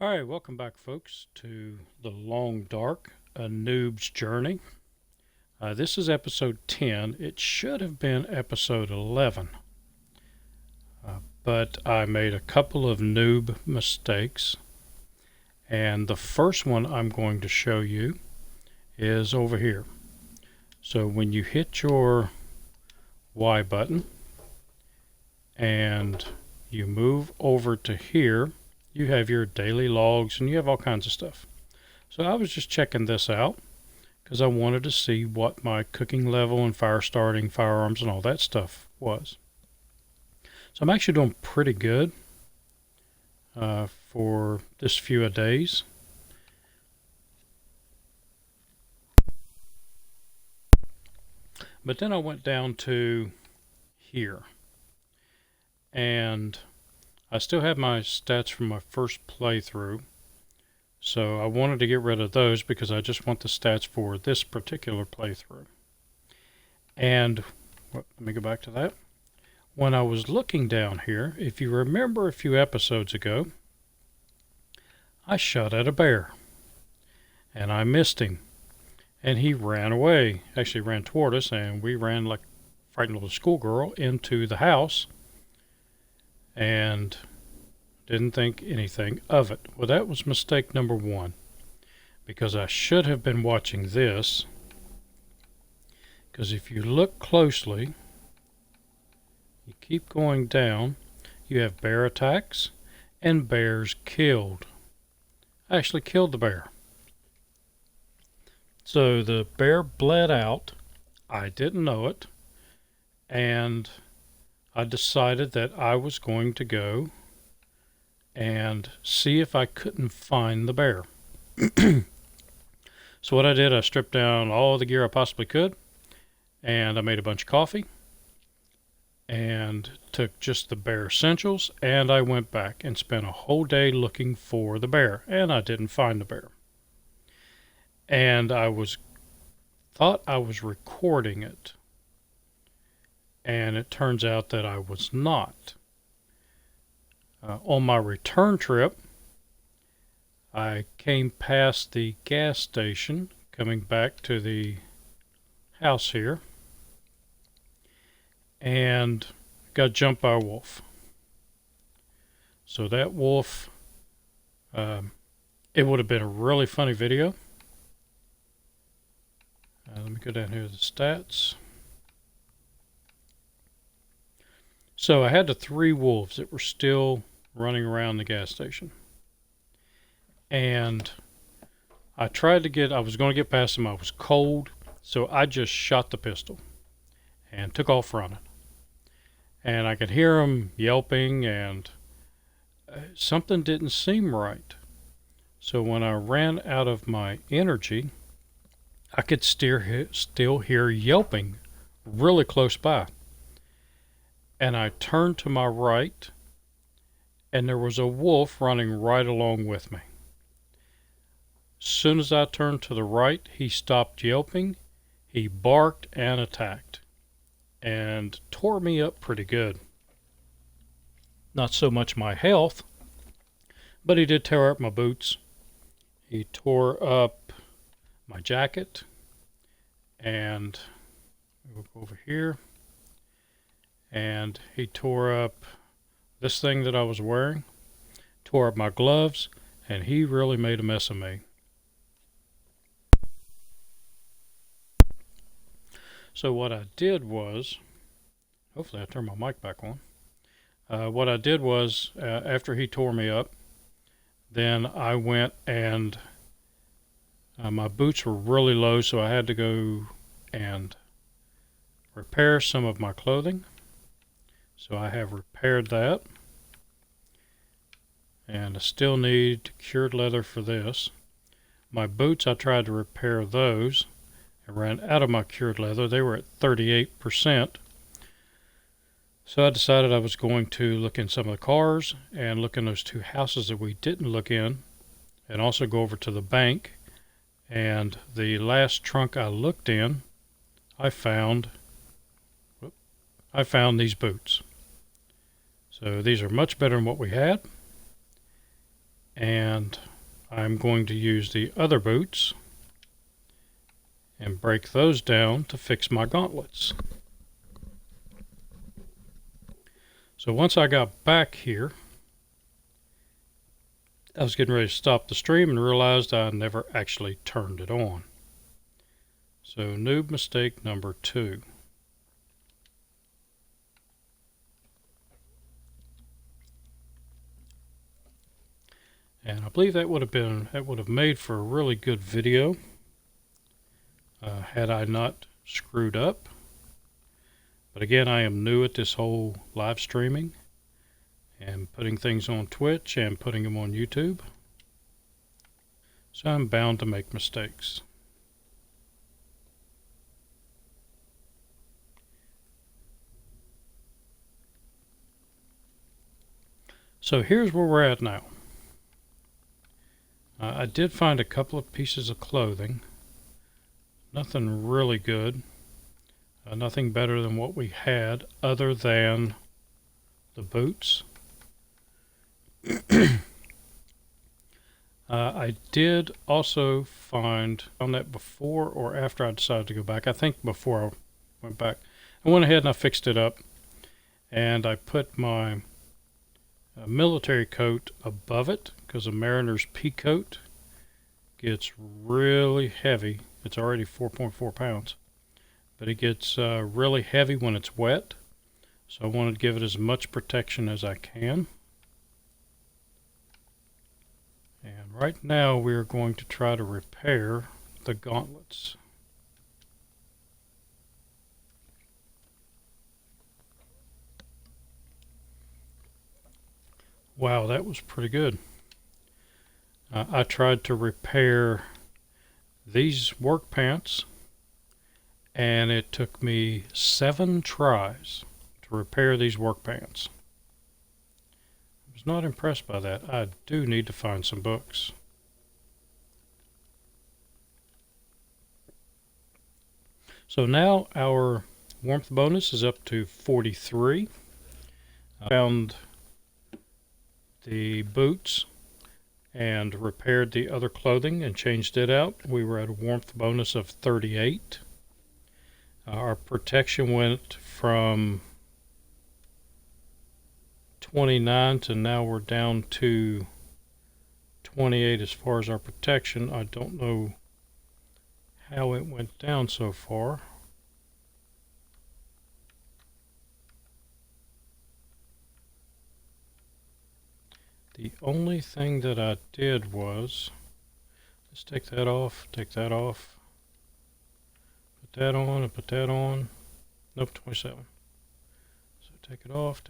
Alright, welcome back folks to The Long Dark, a Noob's Journey. This is episode 10. It should have been episode 11. But I made a couple of noob mistakes. And the first one I'm going to show you is over here. So when you hit your Y button and you move over to here, you have your daily logs and you have all kinds of stuff. So I was just checking this out because I wanted to see what my cooking level and fire starting, firearms and all that stuff was. So I'm actually doing pretty good for this few days. But then I went down to here and I still have my stats from my first playthrough, so I wanted to get rid of those because I just want the stats for this particular playthrough. And let me go back to that. When I was looking down here, if you remember a few episodes ago, I shot at a bear and I missed him and he ran away, actually ran toward us, and we ran like a frightened little schoolgirl into the house and didn't think anything of it. Well, that was mistake number one, because I should have been watching this, because if you look closely, you keep going down, you have bear attacks and bears killed. I actually killed the bear. So the bear bled out. I didn't know it, and I decided that I was going to go and see if I couldn't find the bear. So what I did, I stripped down all the gear I possibly could, and I made a bunch of coffee and took just the bare essentials, and I went back and spent a whole day looking for the bear, and I didn't find the bear. And I thought I was recording it, and it turns out that I was not. On my return trip, I came past the gas station coming back to the house here and got jumped by a wolf. So that wolf, it would have been a really funny video. Let me go down here to the stats. So I had the 3 wolves that were still running around the gas station. And I was going to get past them. I was cold, so I just shot the pistol and took off running. And I could hear them yelping, and something didn't seem right. So when I ran out of my energy, I could still hear yelping really close by. And I turned to my right, and there was a wolf running right along with me. As soon as I turned to the right, he stopped yelping, he barked and attacked, and tore me up pretty good. Not so much my health, but he did tear up my boots. He tore up my jacket, and we'll go over here, and he tore up this thing that I was wearing, tore up my gloves, and he really made a mess of me. So what I did was, hopefully I turned my mic back on. What I did was, after he tore me up, then I went and my boots were really low, so I had to go and repair some of my clothing. So I have repaired that, and I still need cured leather for this. My boots, I tried to repair those. I ran out of my cured leather. They were at 38%. So I decided I was going to look in some of the cars and look in those 2 houses that we didn't look in, and also go over to the bank. And the last trunk I looked in, I found these boots. So these are much better than what we had. And I'm going to use the other boots and break those down to fix my gauntlets. So once I got back here, I was getting ready to stop the stream and realized I never actually turned it on. So noob mistake number 2. And I believe that would have made for a really good video had I not screwed up. But again, I am new at this whole live streaming and putting things on Twitch and putting them on YouTube. So I'm bound to make mistakes. So here's where we're at now. I did find a couple of pieces of clothing. Nothing really good. Nothing better than what we had other than the boots. I did also find on that before or after I decided to go back. I think before I went back. I went ahead and I fixed it up. And I put my military coat above it because a mariner's pea coat gets really heavy. It's already 4.4 pounds. But it gets really heavy when it's wet. So I wanted to give it as much protection as I can. And right now we're going to try to repair the gauntlets. Wow, that was pretty good. I tried to repair these work pants, and it took me 7 tries to repair these work pants. I was not impressed by that. I do need to find some books. So now our warmth bonus is up to 43. I found the boots and repaired the other clothing and changed it out. We were at a warmth bonus of 38. Our protection went from 29 to now we're down to 28 as far as our protection. I don't know how it went down so far. The only thing that I did was, let's take that off, put that on, and put that on. Nope, 27. So take it off,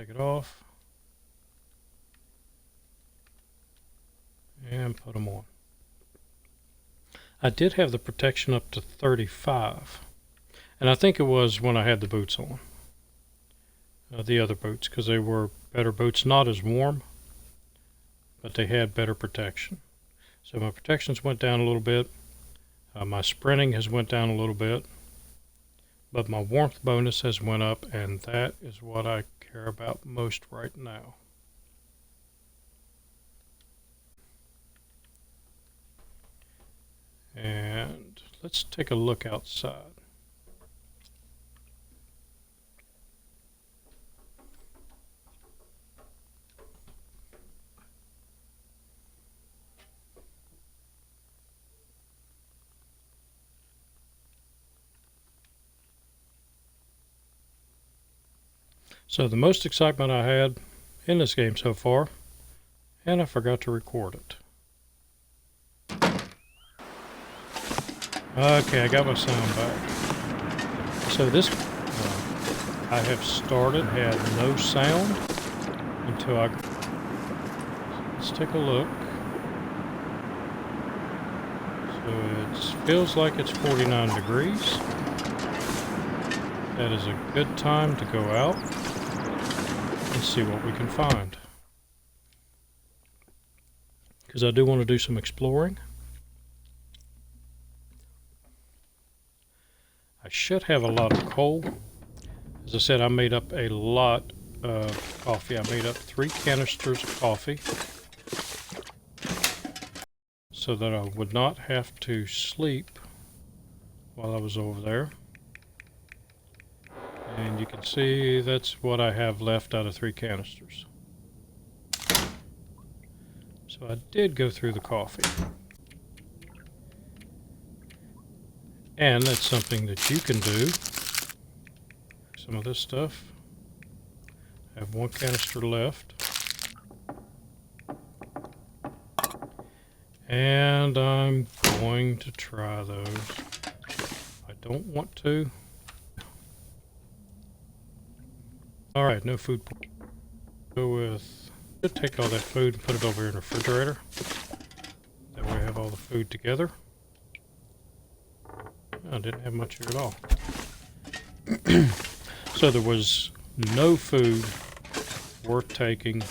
and put them on. I did have the protection up to 35, and I think it was when I had the boots on, the other boots, because they were better boots, not as warm, but they had better protection. So my protections went down a little bit. My sprinting has went down a little bit, but my warmth bonus has went up, and that is what I care about most right now. And let's take a look outside. So the most excitement I had in this game so far, and I forgot to record it. Okay, I got my sound back. So this, I have started, had no sound until let's take a look. So it feels like it's 49 degrees. That is a good time to go out and see what we can find. Because I do want to do some exploring. I should have a lot of coal. As I said, I made up a lot of coffee. I made up 3 canisters of coffee. so that I would not have to sleep while I was over there. And you can see that's what I have left out of 3 canisters. So I did go through the coffee. And that's something that you can do. Some of this stuff. I have 1 canister left. And I'm going to try those. I don't want to. Alright, no food. Go with... take all that food and put it over in the refrigerator. That way I have all the food together. I didn't have much here at all. So there was no food worth taking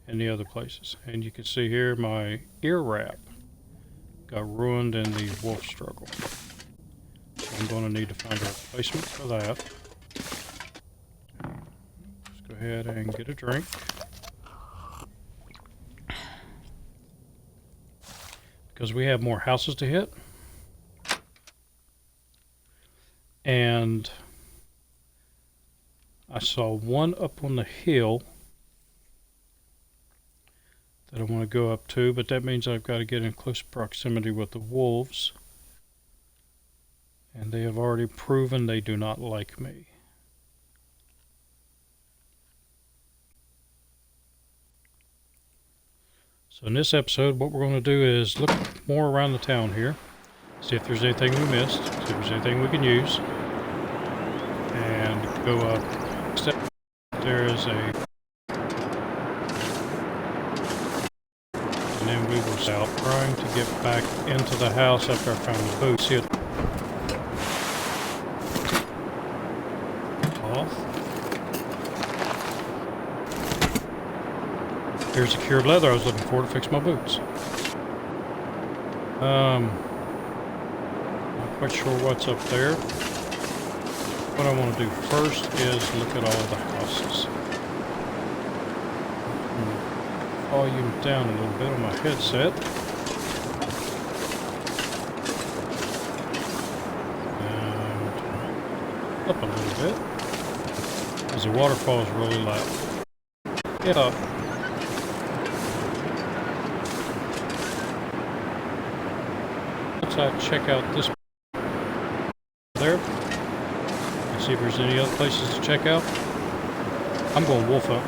in the other places. And you can see here my ear wrap got ruined in the wolf struggle. So I'm going to need to find a replacement for that. Let's go ahead and get a drink. Because we have more houses to hit. And I saw one up on the hill that I want to go up to, but that means I've got to get in close proximity with the wolves. And they have already proven they do not like me. So in this episode, what we're going to do is look more around the town here. See if there's anything we missed. See if there's anything we can use. And go up. There is a... And then we were south, trying to get back into the house after I found the boot. See it off. Here's the cured leather I was looking for to fix my boots. Not quite sure what's up there. What I want to do first is look at all the houses. Volume down a little bit on my headset. And up a little bit. Because the waterfall is really loud. Get up. Let's check out this there. See if there's any other places to check out. I'm going wolf up.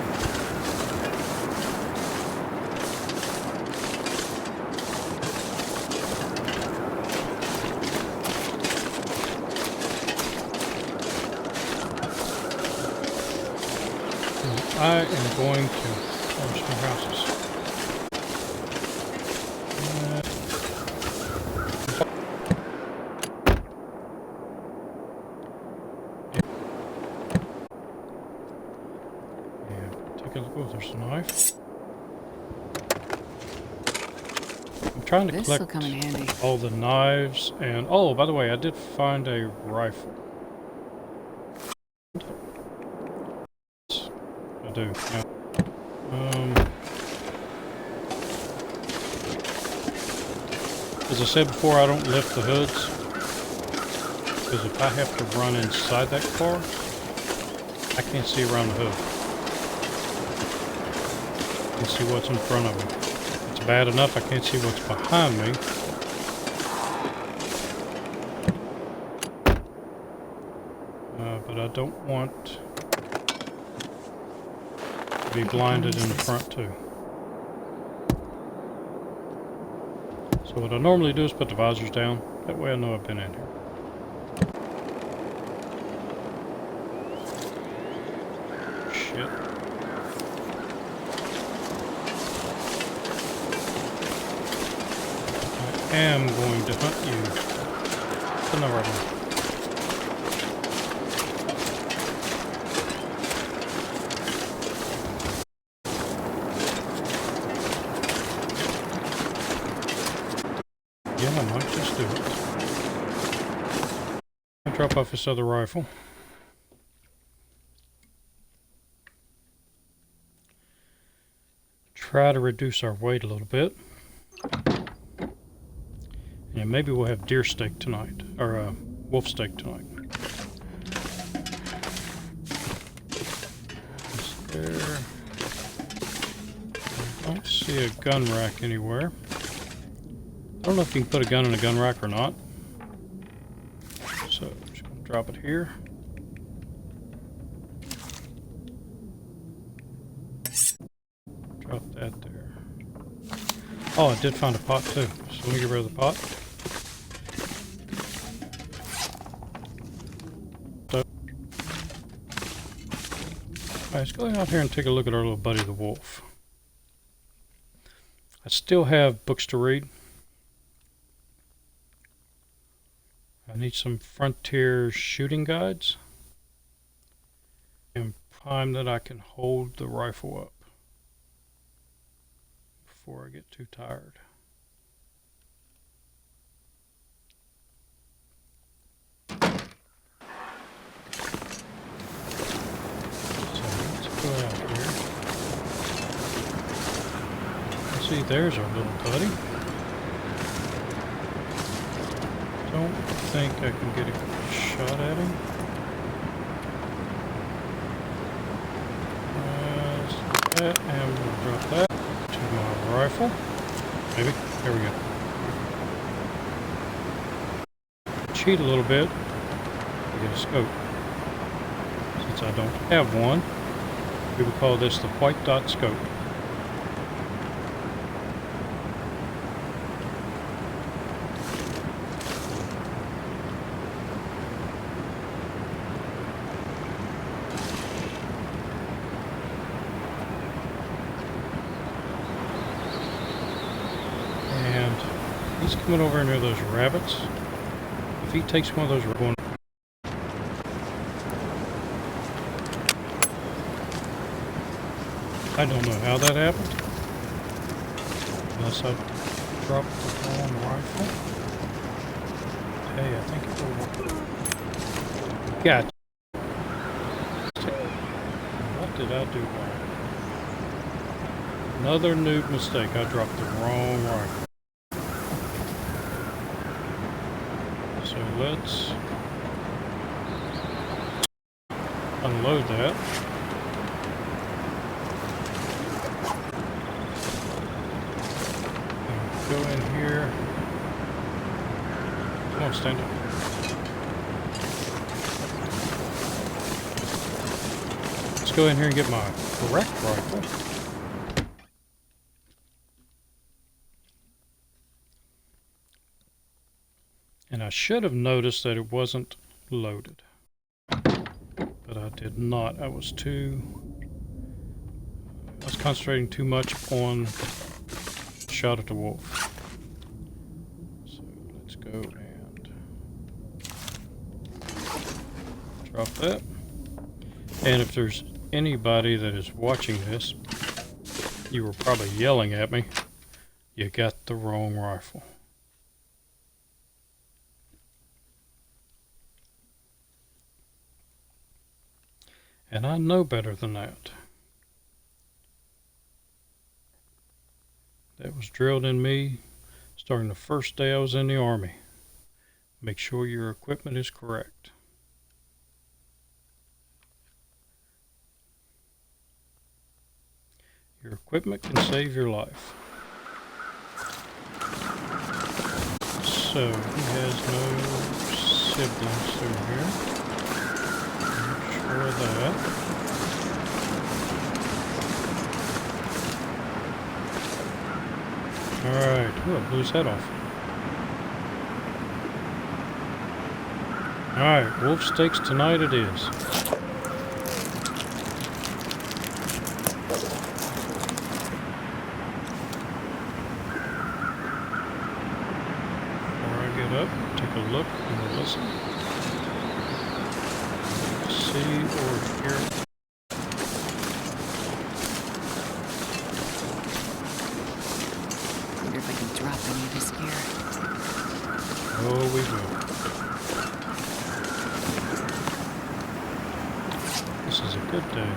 I am going to... Oh, there's more houses. Oh, there's a knife. I'm trying to collect come in handy. all the knives and... Oh, by the way, I did find a rifle. I do. Yeah. As I said before, I don't lift the hoods. Because if I have to run inside that car, I can't see around the hood. I can see what's in front of me. It's bad enough I can't see what's behind me. But I don't want to be blinded in the front too. So what I normally do is put the visors down. That way I know I've been in here. Shit. I am going to hunt you. Oh, no, right now. Yeah, I might just do it. I'll drop off this other rifle. Try to reduce our weight a little bit. And maybe we'll have deer steak tonight, or wolf steak tonight. Is there... I don't see a gun rack anywhere. I don't know if you can put a gun in a gun rack or not. So, I'm just going to drop it here. Drop that there. Oh, I did find a pot too. So let me get rid of the pot. Alright, let's go out here and take a look at our little buddy the wolf. I still have books to read. I need some frontier shooting guides. And prime that I can hold the rifle up before I get too tired. So let's go out here. Let's see, there's our little buddy. Don't think I can get a shot at him. That, and we'll drop that to my rifle. Maybe. There we go. Cheat a little bit to get a scope. Since I don't have one, we would call this the white dot scope. He's coming over near those rabbits. If he takes one of those, we're going. I don't know how that happened. Unless I dropped the wrong rifle. Hey, I think it will. Gotcha. What did I do wrong? Another noob mistake. I dropped the wrong rifle. So let's unload that. And go in here. Come on, stand up. Let's go in here and get my correct rifle. And I should have noticed that it wasn't loaded. But I did not. I was concentrating too much on shot at the wolf. So let's go and drop that. And if there's anybody that is watching this, you were probably yelling at me, you got the wrong rifle. And I know better than that. That was drilled in me starting the first day I was in the Army. Make sure your equipment is correct. Your equipment can save your life. So, he has no siblings through here. That. Alright, I blew his head off. Alright, wolf steaks tonight it is. Before I get up, take a look and listen. See or hear. Wonder if I can drop any of this gear. Oh, we will. This is a good day.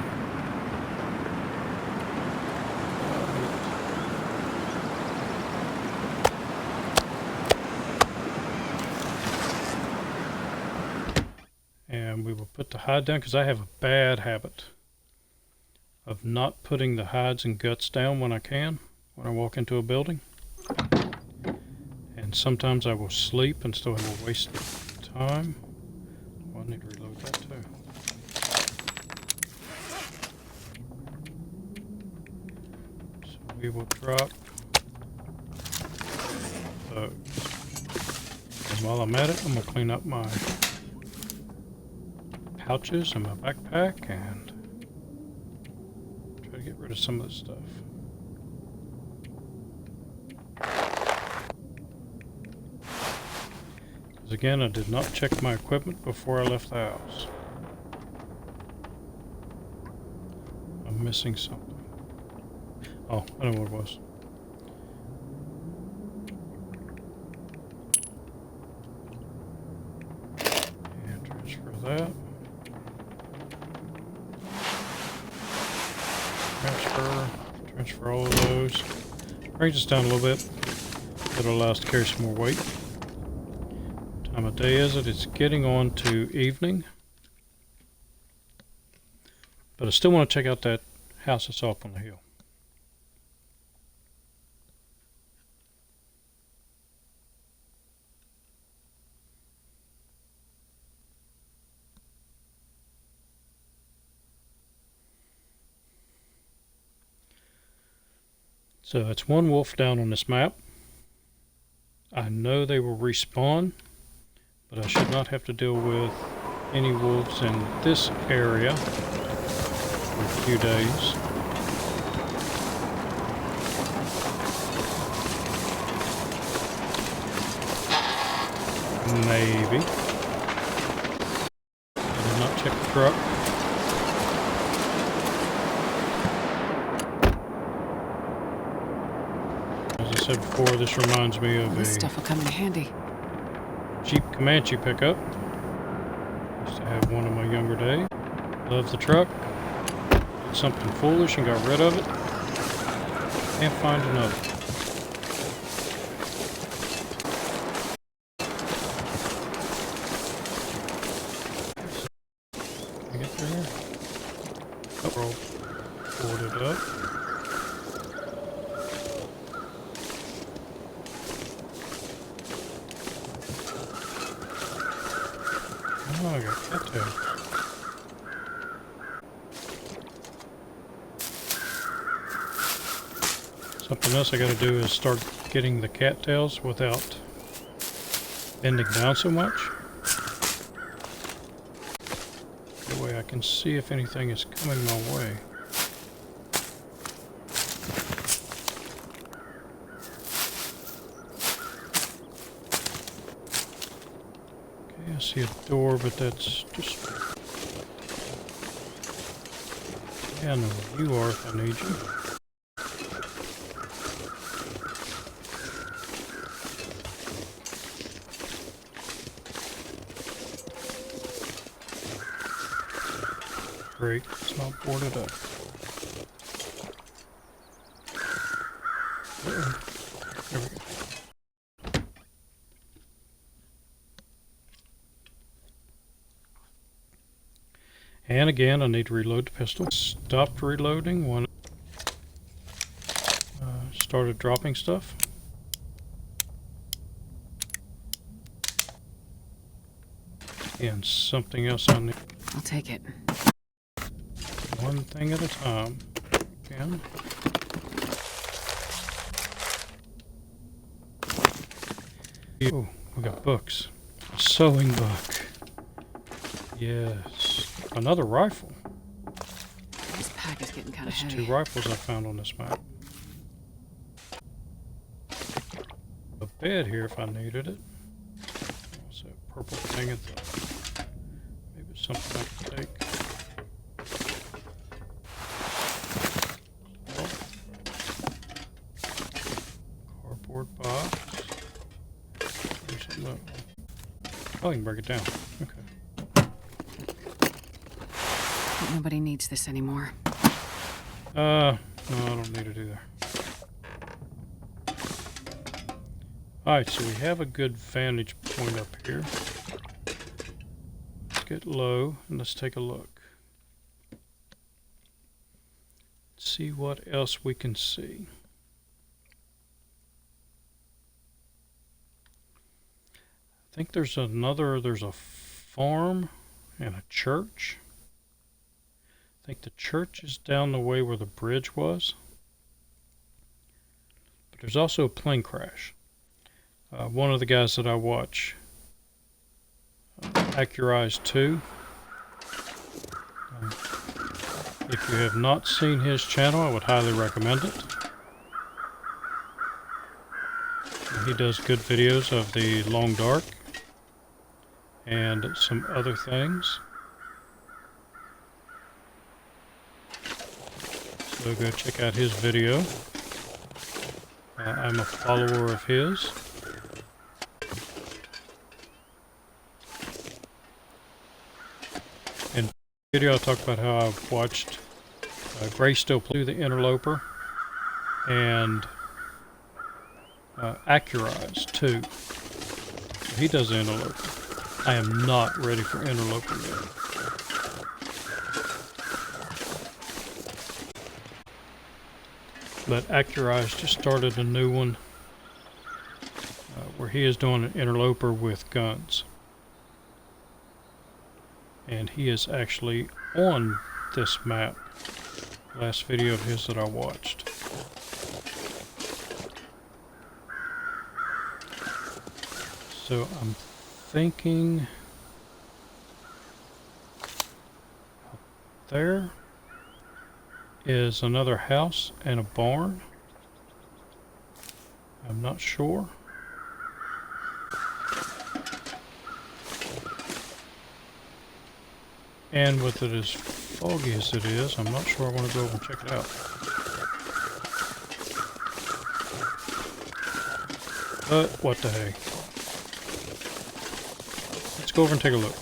we will put the hide down, because I have a bad habit of not putting the hides and guts down when I can, when I walk into a building. And sometimes I will sleep and still have a waste of time. Oh, I need to reload that too. So we will drop those. And while I'm at it, I'm going to clean up my pouches and my backpack and try to get rid of some of this stuff. Because again, I did not check my equipment before I left the house. I'm missing something. Oh, I know what it was. And transfer that. Transfer all of those. Brings us down a little bit. That'll allow us to carry some more weight. Time of day is it? It's getting on to evening. But I still want to check out that house that's up on the hill. So that's one wolf down on this map. I know they will respawn, but I should not have to deal with any wolves in this area for a few days. Maybe. I did not check the truck. As I said before, this reminds me of This a stuff will come in handy. Jeep Comanche pickup. Used to have one in my younger days. Love the truck. Did something foolish and got rid of it. Can't find another. Can I get through here? Oh, we're all boarded up. Oh, I got cattails. Something else I gotta do is start getting the cattails without bending down so much. That way I can see if anything is coming my way. I see a door, but that's just... Yeah, I know where you are if I need you. Great, it's not boarded up. There we go. And again, I need to reload the pistol. Stopped reloading when I started dropping stuff. And something else I need. I'll take it. One thing at a time. Again. Oh, we got books. A sewing book. Yes. Another rifle. This pack is getting kind of That's heavy. 2 rifles I found on this map. A bed here if I needed it. What's that purple thing at the... Maybe it's something I can take. Oh. Cardboard box. There's something else. Oh, you can break it down. Okay. Nobody needs this anymore. No, I don't need it either. Alright, so we have a good vantage point up here. get low and let's take a look. See what else we can see. I think there's a farm and a church. I think the church is down the way where the bridge was. But there's also a plane crash. One of the guys that I watch, Episode10. If you have not seen his channel, I would highly recommend it. He does good videos of the Long Dark and some other things. So go check out his video. I'm a follower of his. In the video I'll talk about how I've watched Grace still play the Interloper and Accurize too. He does the Interloper. I am not ready for Interloper yet. But Accurize just started a new one where he is doing an Interloper with guns. And he is actually on this map. Last video of his that I watched. So I'm thinking up there is another house and a barn. I'm not sure. And with it as foggy as it is, I'm not sure I want to go over and check it out. But what the heck. Let's go over and take a look.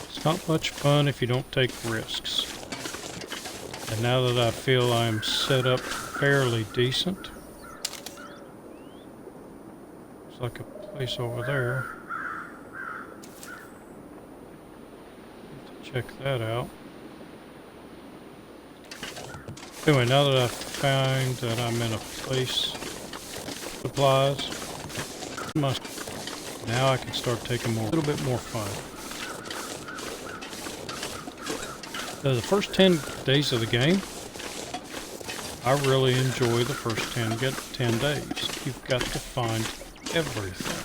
It's not much fun if you don't take risks. And now that I feel I'm set up fairly decent, it's like a place over there. Check that out. Anyway, now that I find that I'm in a place supplies, now I can start taking a little bit more fun. The first 10 days of the game, I really enjoy the first 10 days. You've got to find everything.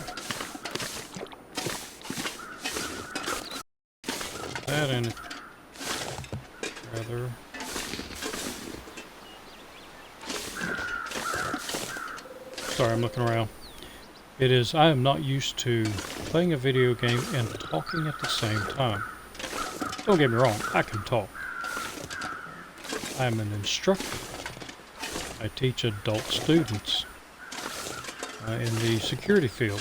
That and rather. Sorry, I'm looking around. I am not used to playing a video game and talking at the same time. Don't get me wrong, I can talk. I'm an instructor. I teach adult students in the security field.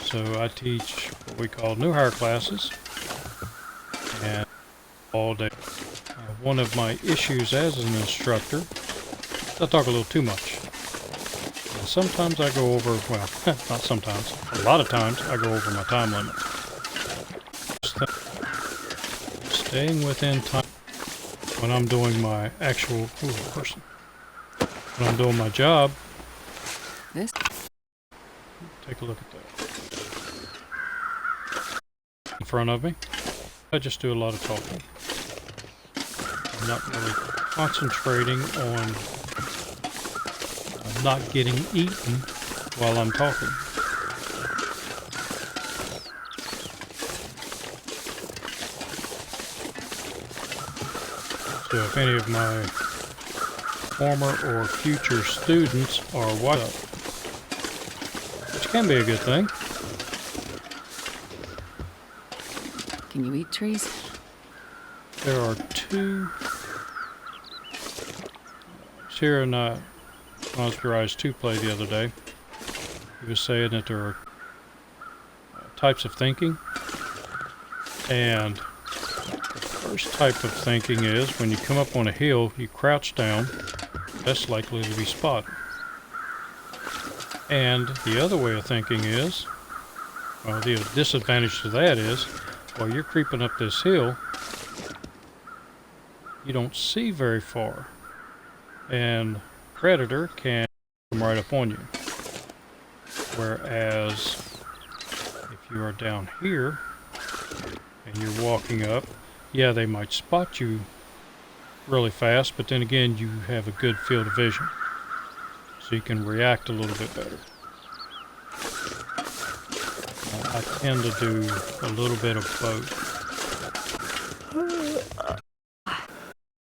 So I teach what we call new hire classes, and all day. One of my issues as an instructor is I talk a little too much. And sometimes I go over, well, not sometimes, a lot of times I go over my time limit. Staying within time when I'm doing my actual person. When I'm doing my job. This? Take a look at that. In front of me. I just do a lot of talking. I'm not really concentrating on not getting eaten while I'm talking. So if any of my former or future students are watching, which can be a good thing. Can you eat trees? There are two. I was hearing Oscar 2 play the other day. He was saying that there are types of thinking, and the first type of thinking is when you come up on a hill, you crouch down, less likely to be spotted. And the other way of thinking is, well, the disadvantage to that is, while you're creeping up this hill, you don't see very far. And Predator can come right up on you. Whereas, if you are down here, and you're walking up, yeah, they might spot you really fast, but then again, you have a good field of vision. So you can react a little bit better. I tend to do a little bit of both.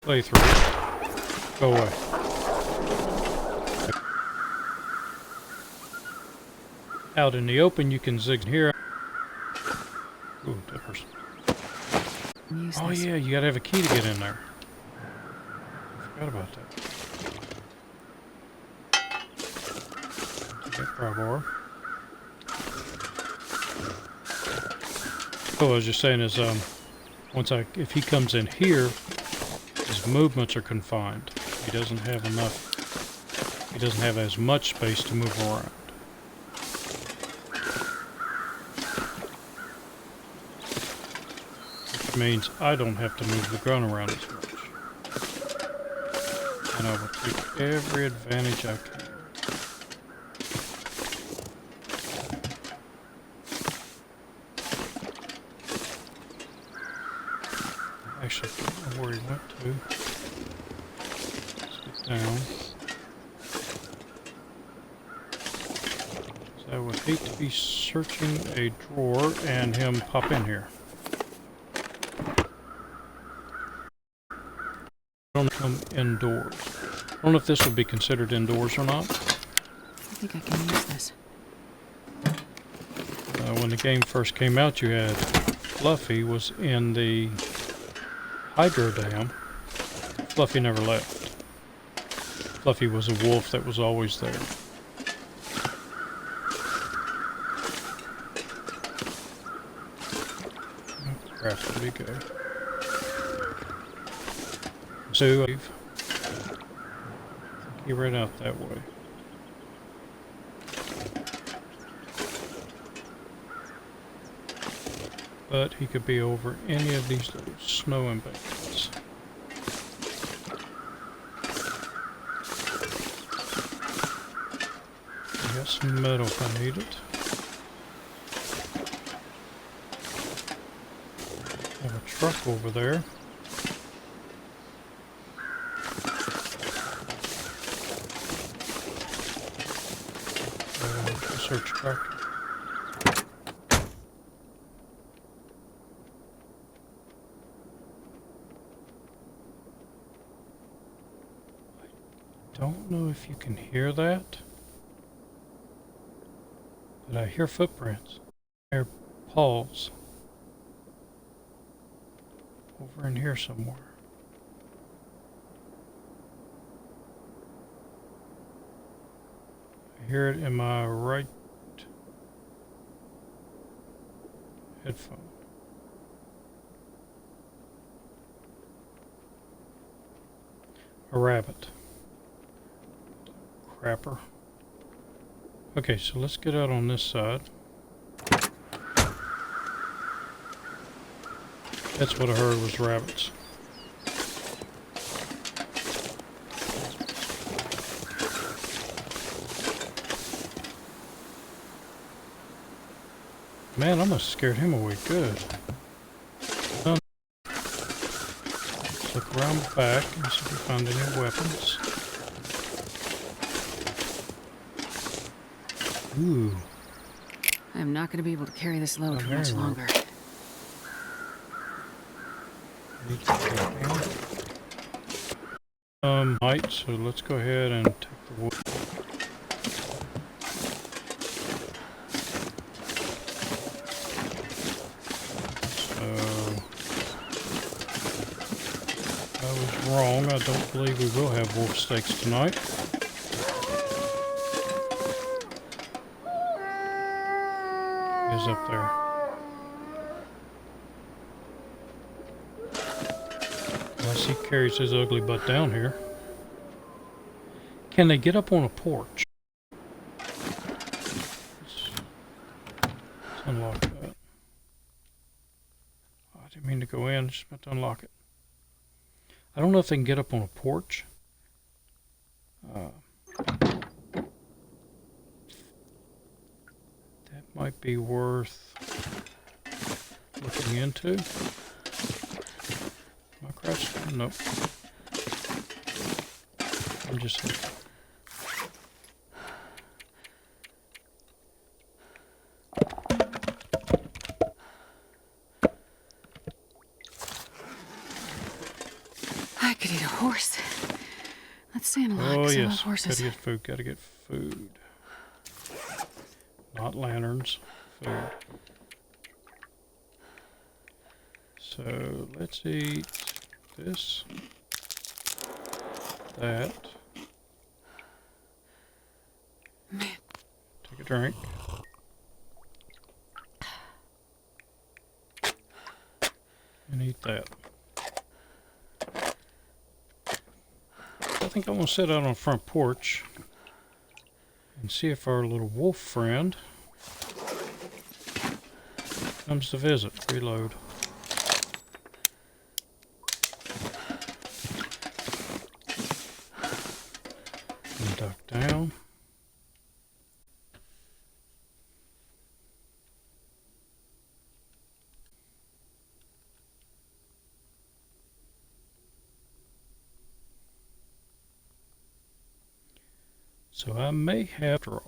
Play through it. Go away. Out in the open, you can zig here. Ooh, that person. Oh yeah, you gotta have a key to get in there. I forgot about that. Okay, pry bar. So what I was just saying is, if he comes in here, his movements are confined. He doesn't have enough. He doesn't have as much space to move around. Which means I don't have to move the gun around as much. And I will take every advantage I can. Actually, I don't know where he went to. Let's get down. So I would hate to be searching a drawer and him pop in here. I don't come indoors. I don't know if this would be considered indoors or not. I think I can use this. When the game first came out, you had Fluffy was in the hydro dam. Fluffy never left. Fluffy was a wolf that was always there. Oh, crap, where'd he go? So, he ran out that way. But he could be over any of these little snow embankments. I got some metal if I need it. I have a truck over there. Search tractor. Don't know if you can hear that, but I hear footprints. I hear paws over in here somewhere. I hear it in my right headphone. A rabbit. Crapper. Okay, so let's get out on this side. That's what I heard was rabbits. Man, I must have scared him away good. Let's look around the back and see if we find any weapons. Ooh. I am not going to be able to carry this load for much longer. Might, so let's go ahead and take the wood. So, I was wrong. I don't believe we will have wolf steaks tonight. He's up there. Unless he carries his ugly butt down here. Can they get up on a porch? unlock that. Oh, I didn't mean to go in, I just meant to unlock it. I don't know if they can get up on a porch. That might be worth looking into. Am I crouched? Nope. I'm just... I could eat a horse. Let's stay in line. Oh I love yes, horses. gotta get food, gotta get food. Not lanterns, food. So let's eat this, that. Man. Take a drink. And eat that. I think I'm going to sit out on the front porch and see if our little wolf friend comes to visit. Reload. And duck down. So I may have to draw.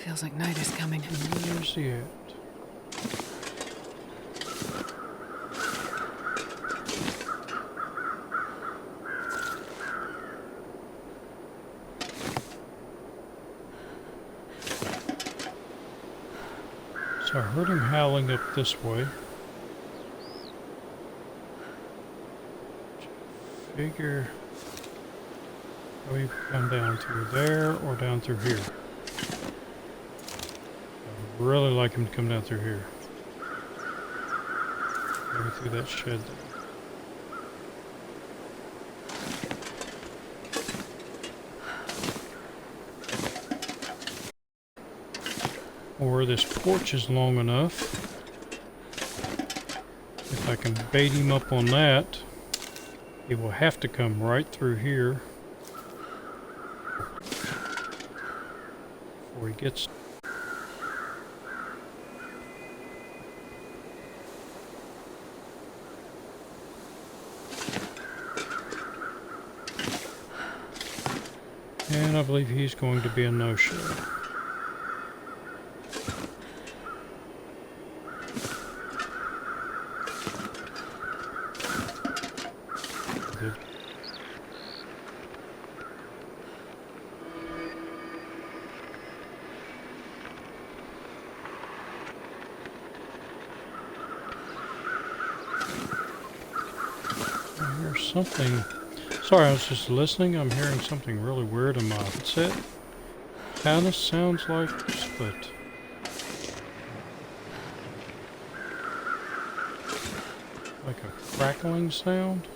Feels like night is coming. Where's he at? So I heard him howling up this way. Figure we come down through there or down through here. I'd really like him to come down through here. Maybe through that shed there. Or this porch is long enough. If I can bait him up on that, he will have to come right through here before he gets. And I believe he's going to be a no-show. I hear something. Sorry, I was just listening. I'm hearing something really weird in my headset. Kinda sounds like a split. Like a crackling sound.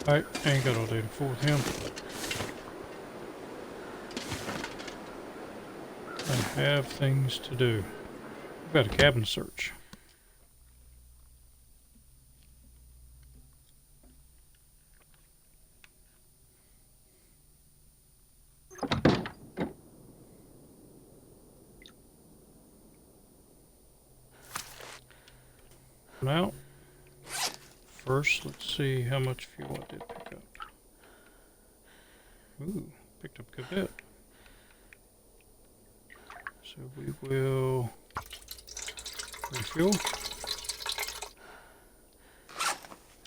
Alright, I ain't got all day to fool with him. I have things to do. I've got a cabin search. Now, first, let's see how much fuel I did pick up. Ooh, picked up a good bit. So we will refuel.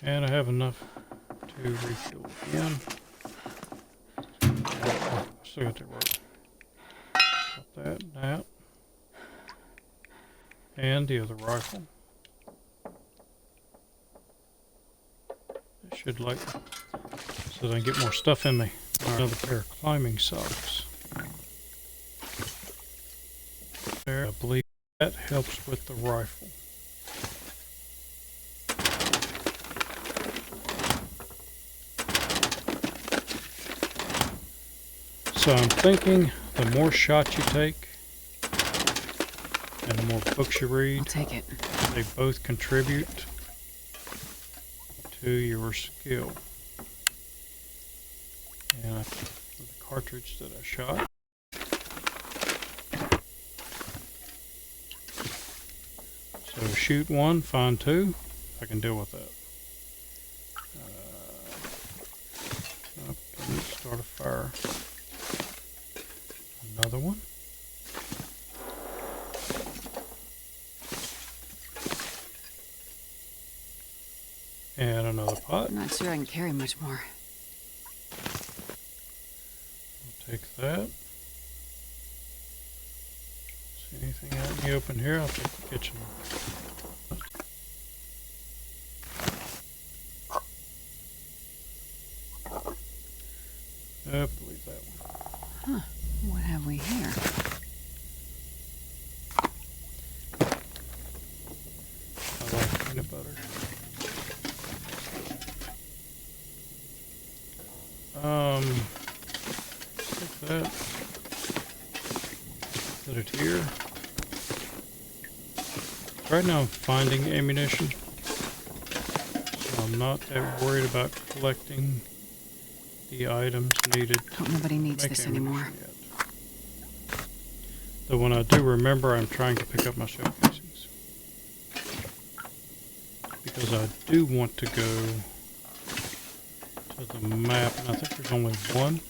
And I have enough to refuel again. Oh, still got that work. Got that. And the other rifle. It should like so that I can get more stuff in me. Another pair of climbing socks. There, I believe that helps with the rifle. So I'm thinking the more shots you take and the more books you read, I'll take it. they both contribute to your skill. And the cartridge that I shot. So shoot one, find two. I can deal with that. Nope, didn't start a fire. Another one. And another pot. I'm not sure I can carry much more. I'll take that. See anything out in the open here? I'll take the kitchen. I believe that one. Huh. What have we here? I like peanut butter. Take that. Put it here. Right now I'm finding ammunition, so I'm not that worried about collecting the items needed. Hope nobody needs Make this ammunition anymore. yet. Though when I do remember, I'm trying to pick up my shell casings. Because I do want to go to the map, and I think there's only one.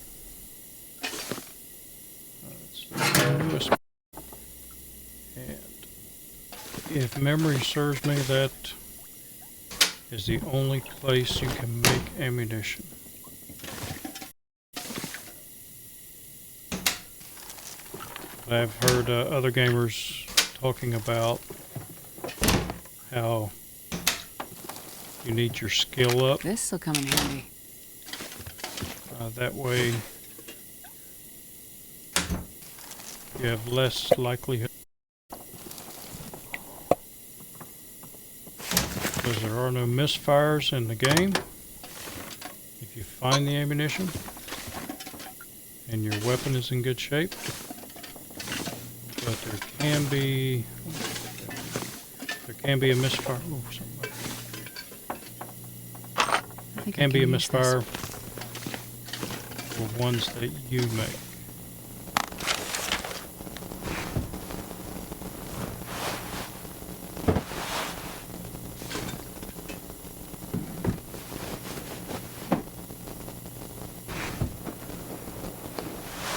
It's the newest. And if memory serves me, that is the only place you can make ammunition. I've heard other gamers talking about how you need your skill up. This'll come in handy. That way you have less likelihood. Because there are no misfires in the game. If you find the ammunition and your weapon is in good shape. But there can be a misfire. Oh, something like that. There Can be a misfire for ones that you make.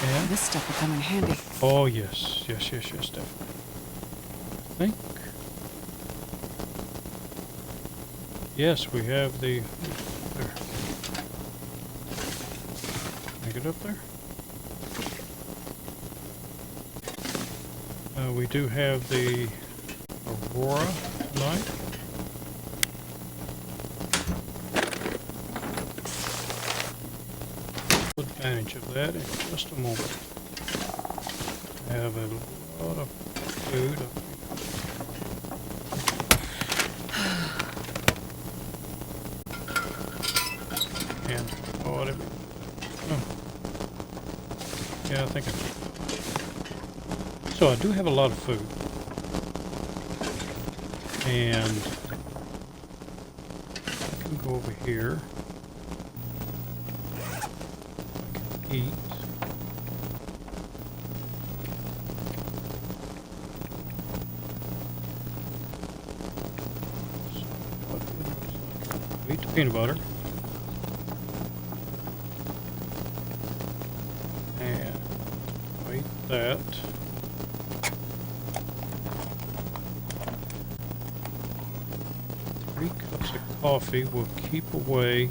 And This stuff will come in handy. oh yes, definitely. I think yes, we have the there. Can I get up there? We do have the Aurora tonight. Take advantage of that in just a moment. I have a lot of food. And oh, I didn't. Oh. Yeah, I think I. So I do have a lot of food, and I can go over here. I can eat. So what would it look like? Eat the peanut butter. And eat that. 3 cups of coffee will keep away,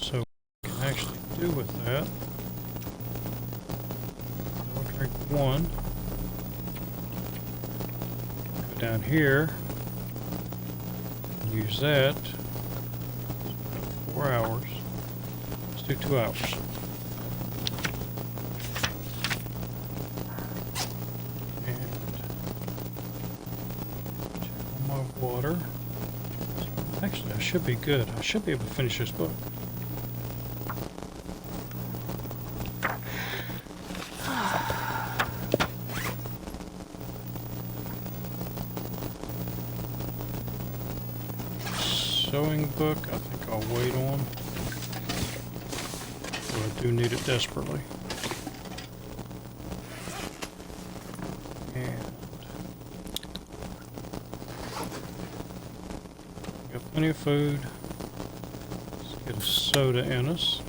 so what we can actually do with that, I'll drink 1, go down here, and use that, 4 hours. Let's do 2 hours. And check on my water. Actually, I should be good. I should be able to finish this book. Sewing book, I think I'll wait on. But I do need it desperately. And got plenty of food. Let's get a soda in us.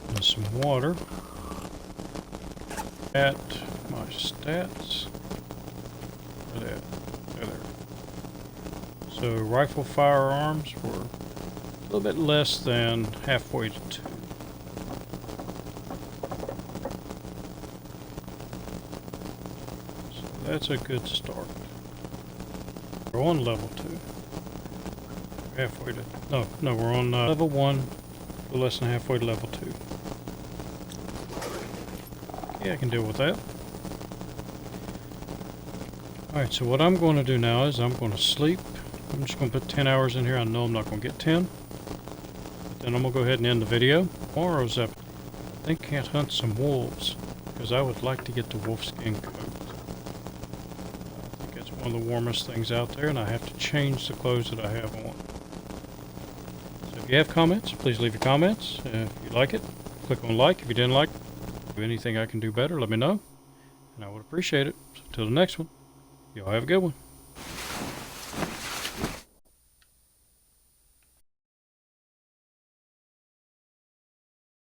And some water. At my stats. There. So rifle firearms were a little bit less than halfway to 2. So that's a good start. We're on level 2. Halfway to... No, we're on level 1. We're less than halfway to level 2. Okay, I can deal with that. Alright, so what I'm going to do now is I'm going to sleep. I'm just going to put 10 hours in here. I know I'm not going to get 10. But then I'm going to go ahead and end the video. Tomorrow's episode, I think can't hunt some wolves. Because I would like to get the wolfskin coat. I think that's one of the warmest things out there. And I have to change the clothes that I have on. So if you have comments, please leave your comments. If you like it, click on like. If you didn't like it, if anything I can do better, let me know. And I would appreciate it. So until the next one. Y'all have a good one.